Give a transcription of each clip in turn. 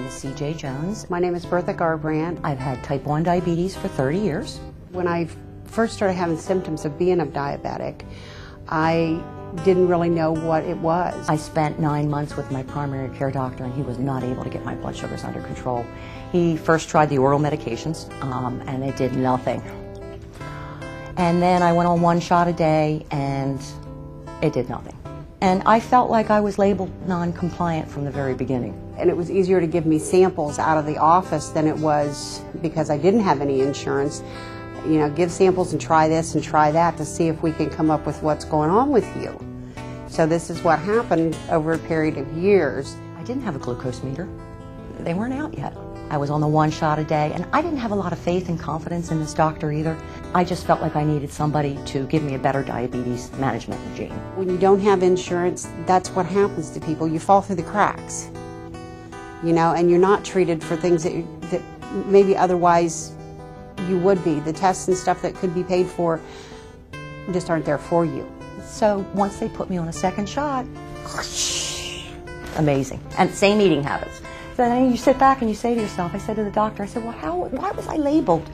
is C.J. Jones. My name is Bertha Garbrandt. I've had type 1 diabetes for 30 years. When I first started having symptoms of being a diabetic, I didn't really know what it was. I spent 9 months with my primary care doctor, and he was not able to get my blood sugars under control. He first tried the oral medications, and it did nothing. And then I went on 1 shot a day, and it did nothing. And I felt like I was labeled non-compliant from the very beginning. And it was easier to give me samples out of the office than it was because I didn't have any insurance. You know, give samples and try this and try that to see if we can come up with what's going on with you. So this is what happened over a period of years. I didn't have a glucose meter. They weren't out yet. I was on the 1 shot a day, and I didn't have a lot of faith and confidence in this doctor either. I just felt like I needed somebody to give me a better diabetes management regime. When you don't have insurance, that's what happens to people. You fall through the cracks, you know, and you're not treated for things that maybe otherwise you would be. The tests and stuff that could be paid for just aren't there for you. So once they put me on a 2nd shot, amazing. And same eating habits. So then you sit back and you say to yourself, I said to the doctor, I said, well, why was I labeled?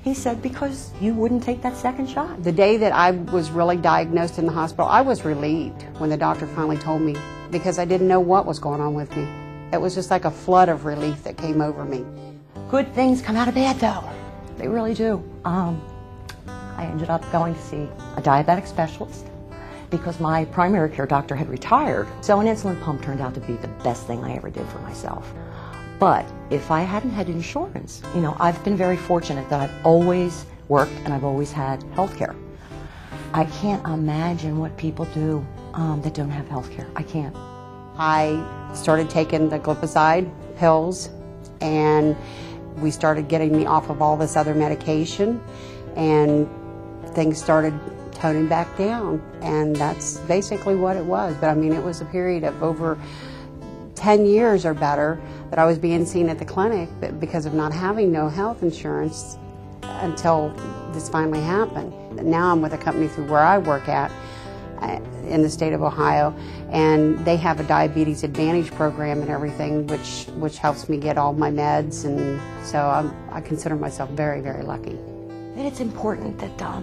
He said, because you wouldn't take that 2nd shot. The day that I was really diagnosed in the hospital, I was relieved when the doctor finally told me, because I didn't know what was going on with me. It was just like a flood of relief that came over me. Good things come out of bad, though. They really do. I ended up going to see a diabetic specialist because my primary care doctor had retired. So an insulin pump turned out to be the best thing I ever did for myself. But if I hadn't had insurance, you know, I've been very fortunate that I've always worked and I've always had health care. I can't imagine what people do that don't have health care. I can't. I started taking the glipizide pills, and we started getting me off of all this other medication, and things started toning back down, and that's basically what it was. But I mean, it was a period of over 10 years or better that I was being seen at the clinic because of not having no health insurance until this finally happened. Now I'm with a company through where I work at in the state of Ohio, and they have a diabetes advantage program and everything, which helps me get all my meds, and so I consider myself very, very lucky. And it's important that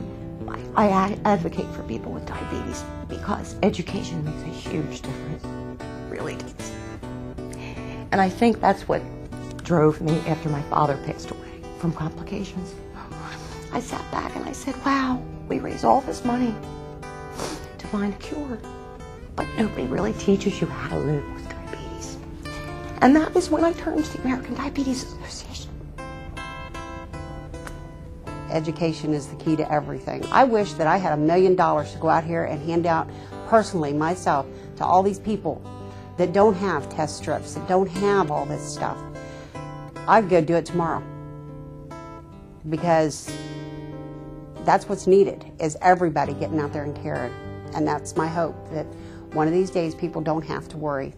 I advocate for people with diabetes because education makes a huge difference. It really does. And I think that's what drove me after my father passed away from complications. I sat back and I said, wow, we raise all this money to find a cure, but nobody really teaches you how to live with diabetes. And that was when I turned to the American Diabetes Association. Education is the key to everything. I wish that I had $1 million to go out here and hand out personally myself to all these people that don't have test strips, that don't have all this stuff. I'd go do it tomorrow, because that's what's needed, is everybody getting out there and caring. And that's my hope, that one of these days people don't have to worry.